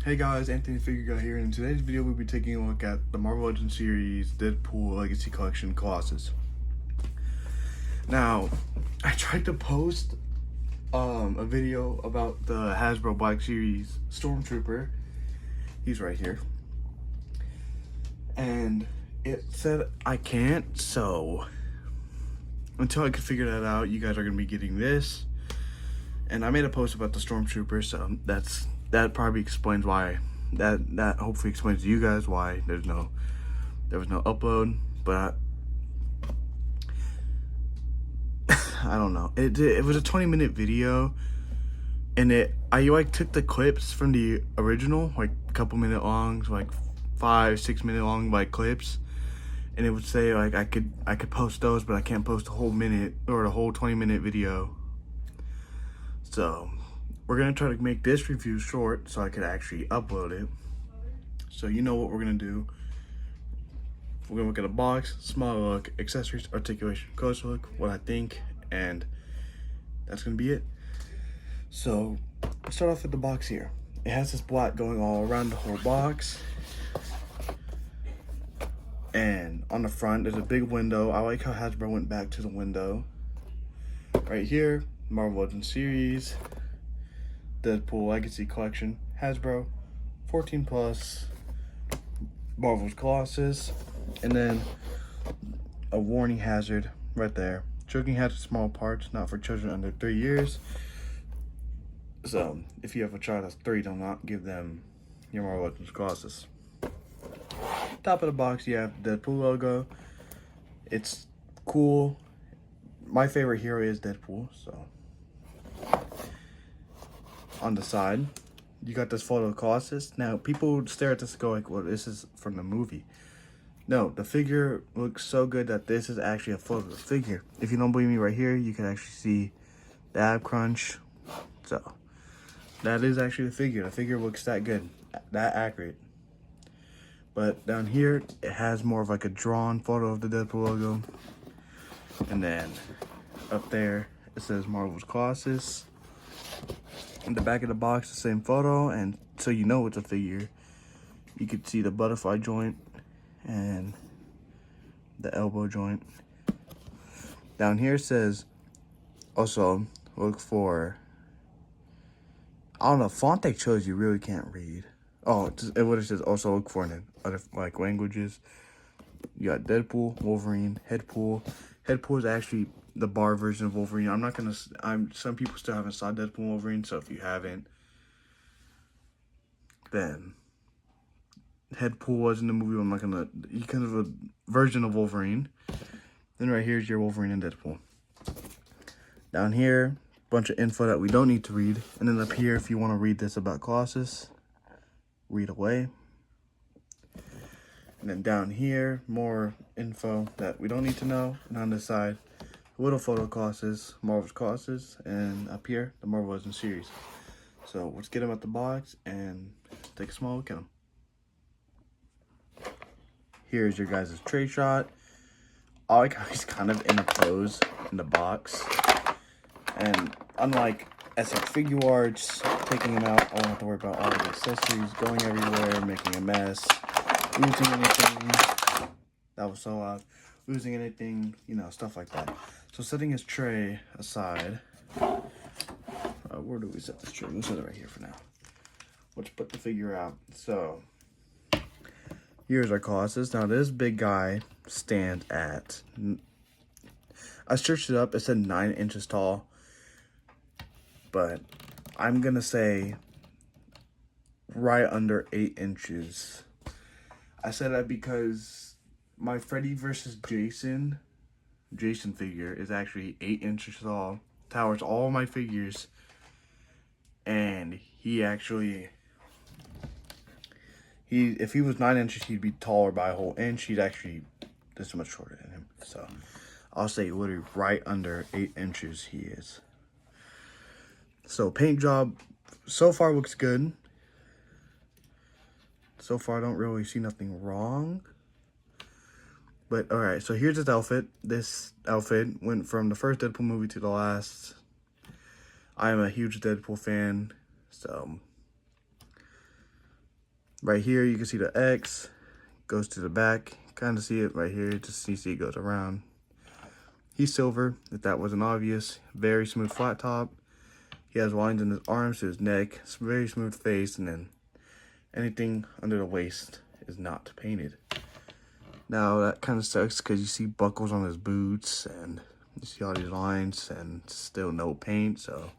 Hey guys, Anthony Figure Guy here, and in today's video we'll be taking a look at the Marvel Legends series Deadpool Legacy Collection Colossus. Now, I tried to post a video about the Hasbro Black Series Stormtrooper. He's right here. And it said I can't, so until I can figure that out, you guys are going to be getting this. And I made a post about the Stormtrooper, so that probably explains why. That hopefully explains to you guys why there was no upload. But I don't know. It was a 20-minute video, and I like took the clips from the original, like a couple minute long, like 5-6 minute long like clips, and it would say like I could post those, but I can't post a whole minute or a whole 20-minute video. So we're gonna try to make this review short so I could actually upload it. So you know what we're gonna do. We're gonna look at a box, smaller look, accessories, articulation, closer look, what I think, and that's gonna be it. So let's start off with the box here. It has this black going all around the whole box. And on the front, there's a big window. I like how Hasbro went back to the window. Right here, Marvel Legends series, Deadpool Legacy Collection, Hasbro, 14+, Marvel's Colossus, and then a warning hazard right there. Choking hazard, small parts, not for children under 3 years. So if you have a child that's 3, do not give them your Marvel Legends Colossus. Top of the box, you have the Deadpool logo. It's cool. My favorite hero is Deadpool, so. On the side, you got this photo of Colossus. Now, people stare at this and go like, well, this is from the movie. No, the figure looks so good that this is actually a photo of the figure. If you don't believe me, right here, you can actually see the ab crunch. So, that is actually the figure. The figure looks that good, that accurate. But down here, it has more of like a drawn photo of the Deadpool logo. And then up there, it says Marvel's Colossus. In the back of the box, the same photo, and so you know it's a figure. You could see the butterfly joint and the elbow joint. Down here says, also look for, I don't know, font they chose you really can't read. Oh, what it says, also look for in other like languages. You got Deadpool, Wolverine, Headpool. Headpool is actually the bar version of Wolverine. Some people still haven't saw Deadpool and Wolverine, so if you haven't, then Headpool was in the movie. I'm not gonna, you kind of a version of Wolverine. Then right here's your Wolverine and Deadpool. Down here, bunch of info that we don't need to read. And then up here, if you want to read this about Colossus, read away. And then down here, more info that we don't need to know. And on this side, a little photo of Colossus, Marvel's Colossus, and up here, the Marvel Legends series. So let's get them out the box and take a small look at them. Here's your guys' tray shot. I like how he's kind of in a pose in the box. And unlike SX Figure Arts, taking them out, I don't have to worry about all the accessories going everywhere, making a mess, losing anything. That was so loud. Losing anything, you know, stuff like that. So setting his tray aside, where do we set this tray? We'll set it right here for now. Let's put the figure out. So here's our Colossus. Now this big guy stands at, I searched it up, it said 9 inches tall, but I'm gonna say right under 8 inches. I said that because my Freddy versus Jason figure is actually 8 inches tall, towers all my figures, and if he was 9 inches, he'd be taller by a whole inch. He's actually this much shorter than him, so I'll say literally right under 8 inches he is. So paint job so far looks good. So far I don't really see nothing wrong. But alright, so here's his outfit. This outfit went from the first Deadpool movie to the last. I am a huge Deadpool fan, so Right here, you can see the X goes to the back. Kind of see it right here. Just you see it goes around. He's silver, if that wasn't obvious. Very smooth flat top. He has lines in his arms to his neck. It's a very smooth face, and then anything under the waist is not painted. Now that kind of sucks because you see buckles on his boots, and you see all these lines, and still no paint. So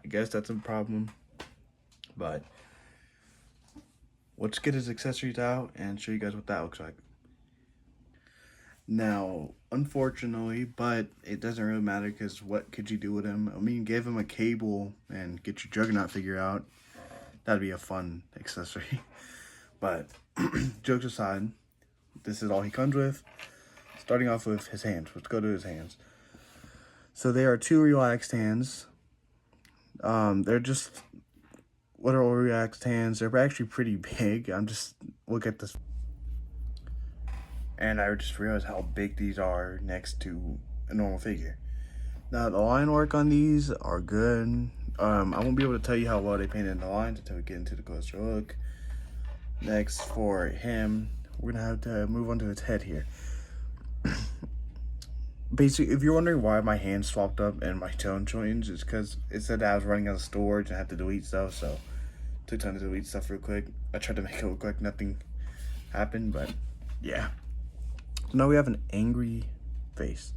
I guess that's a problem. But let's get his accessories out and show you guys what that looks like. Now, unfortunately, but it doesn't really matter because what could you do with him? I mean, give him a cable and get your Juggernaut figure out. That'd be a fun accessory. But jokes aside, this is all he comes with. Starting off with his hands. Let's go to his hands. So they are 2 relaxed hands. They're just literal relaxed hands. They're actually pretty big. Look at this. And I just realized how big these are next to a normal figure. Now, the line work on these are good. I won't be able to tell you how well they painted in the lines until we get into the closer look. Next, for him, we're gonna have to move on to his head here. Basically, if you're wondering why my hands swapped up and my tone changed, it's because it said that I was running out of storage and I had to delete stuff, so took time to delete stuff real quick. I tried to make it look like nothing happened, but yeah. So now we have an angry face.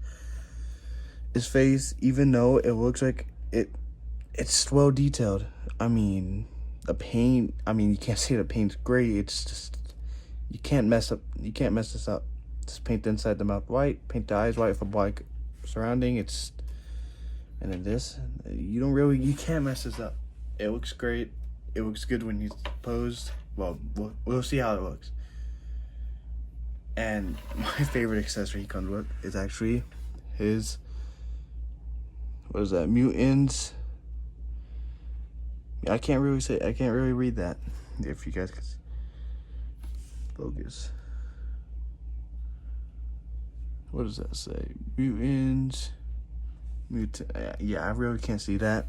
His face, even though it looks like it's well detailed. I mean, the paint, you can't say the paint's great. It's just, you can't mess this up. Just paint the inside the mouth white, paint the eyes white for black surrounding. And then this, you can't mess this up. It looks great. It looks good when he's posed. Well, we'll see how it looks. And my favorite accessory he comes with is actually his, what is that, mutants. I can't really read that. If you guys can focus. What does that say? Mutants. Yeah, I really can't see that.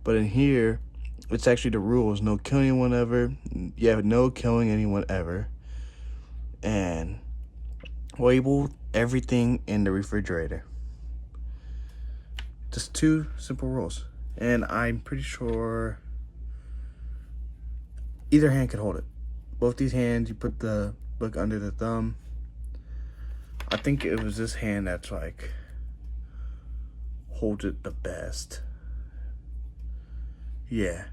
But in here, it's actually the rules. No killing anyone ever. Yeah, no killing anyone ever. And label everything in the refrigerator. Just 2 simple rules. And I'm pretty sure either hand can hold it. Both these hands, you put the book under the thumb. I think it was this hand that's like holds it the best. Yeah.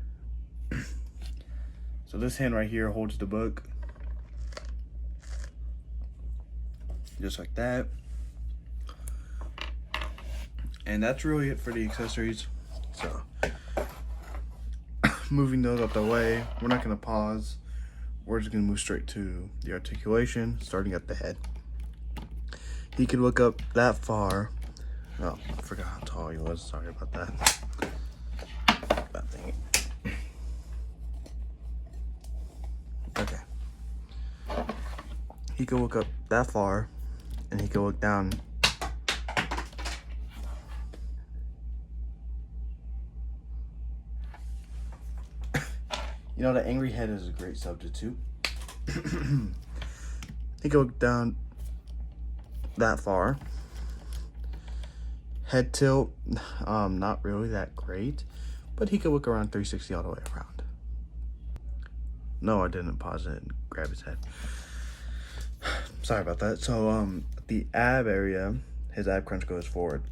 So this hand right here holds the book. Just like that. And that's really it for the accessories. So moving those out the way, we're not gonna pause. We're just gonna move straight to the articulation, starting at the head. He could look up that far. Oh, I forgot how tall he was. Sorry about that. Bad thing. Okay. He could look up that far, and he could look down. You know, the angry head is a great substitute. He could look down that far. Head tilt, not really that great, but he could look around 360 all the way around. No, I didn't pause it and grab his head. Sorry about that. So, the ab area, his ab crunch goes forward.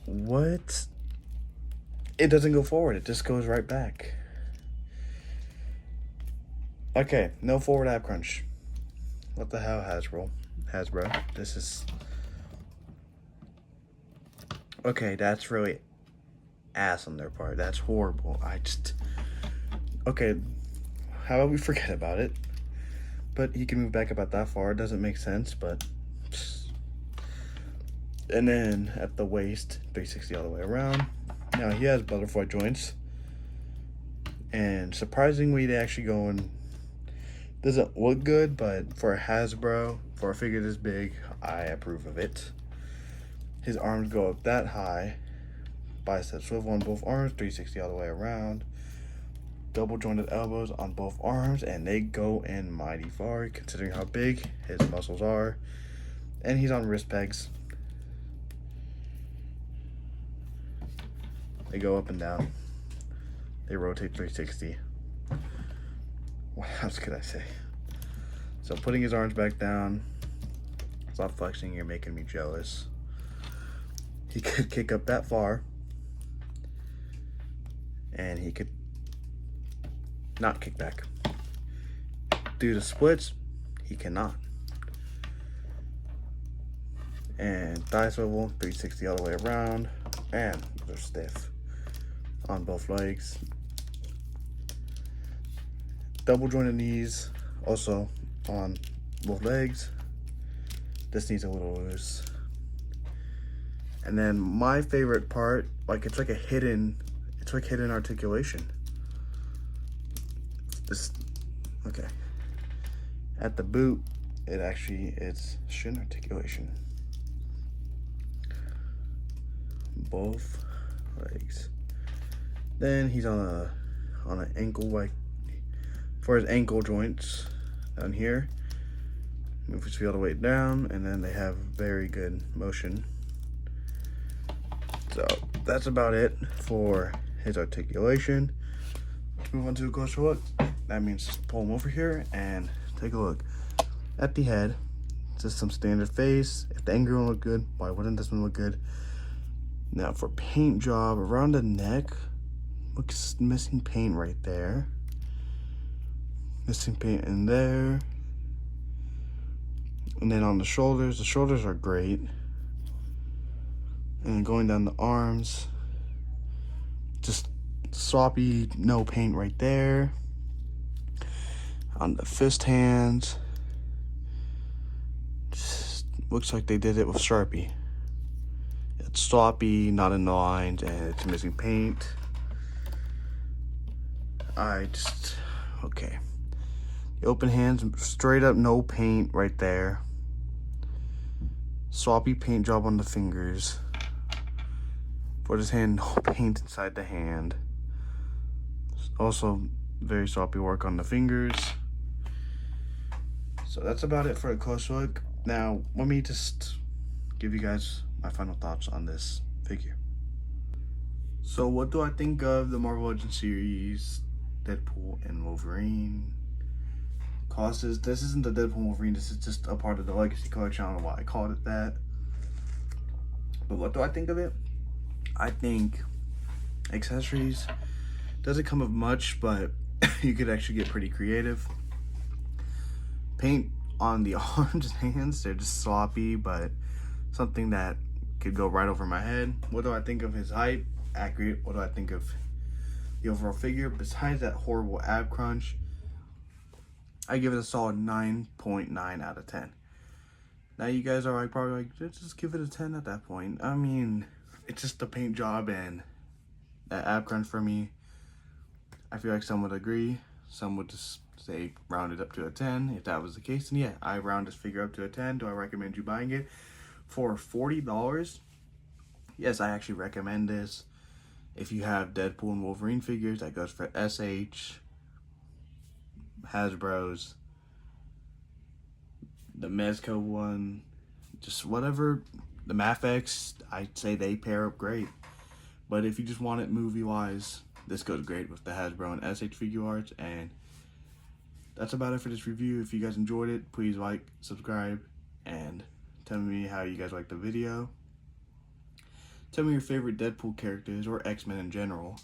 What? It doesn't go forward. It just goes right back. Okay, no forward ab crunch. What the hell, Hasbro? This is... Okay, that's really ass on their part. That's horrible. Okay, how about we forget about it? But he can move back about that far. It doesn't make sense, but... And then at the waist, 360 all the way around. Now he has butterfly joints. And surprisingly, they actually go in... Doesn't look good, but for a Hasbro, for a figure this big, I approve of it. His arms go up that high. Biceps swivel on both arms, 360 all the way around. double jointed elbows on both arms, and they go in mighty far considering how big his muscles are. And he's on wrist pegs. They go up and down. They rotate 360. What else could I say? So putting his arms back down. Stop flexing, you're making me jealous. He could kick up that far. And he could not kick back. Do the splits, he cannot. And thigh swivel, 360 all the way around. And they're stiff on both legs. Double jointed knees, also on both legs. This knee's a little loose. And then my favorite part, like it's like hidden articulation. This, okay. At the boot, it's shin articulation. Both legs. Then he's on an ankle, like for his ankle joints down here. Move his feet all the way down, and then they have very good motion. So that's about it for his articulation. Let's move on to a closer look. That means just pull him over here and take a look at the head. Just some standard face. If the angry one looked good, why wouldn't this one look good? Now for paint job around the neck, looks missing paint right there. Missing paint in there. And then on the shoulders are great. And going down the arms, just sloppy, no paint right there. On the fist hands, just looks like they did it with Sharpie. It's sloppy, not in the lines, and it's missing paint. Okay. The open hands, straight up no paint right there. Sloppy paint job on the fingers. For this hand, no paint inside the hand. Also, very sloppy work on the fingers. So that's about it for a close look. Now, let me just give you guys my final thoughts on this figure. So what do I think of the Marvel Legends series, Deadpool and Wolverine? Colossus, this isn't the Deadpool and Wolverine, this is just a part of the Legacy collection. I don't know why I called it that. But what do I think of it? I think accessories doesn't come with much, but you could actually get pretty creative. Paint on the arms and hands, they're just sloppy, but something that could go right over my head. What do I think of his height? Accurate. What do I think of the overall figure? Besides that horrible ab crunch, I give it a solid 9.9 out of 10. Now you guys are probably like, just give it a 10 at that point. I mean, it's just the paint job and that ab crunch for me. I feel like some would agree. Some would just say round it up to a 10. If that was the case, then yeah, I round this figure up to a 10. Do I recommend you buying it? For $40, yes, I actually recommend this. If you have Deadpool and Wolverine figures, that goes for SH, Hasbro's, the Mezco one, just whatever, the Mafex, I'd say they pair up great. But if you just want it movie-wise, this goes great with the Hasbro and SH figure arts. And that's about it for this review. If you guys enjoyed it, please like, subscribe, and tell me how you guys liked the video. Tell me your favorite Deadpool characters or X-Men in general.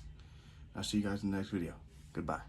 I'll see you guys in the next video. Goodbye.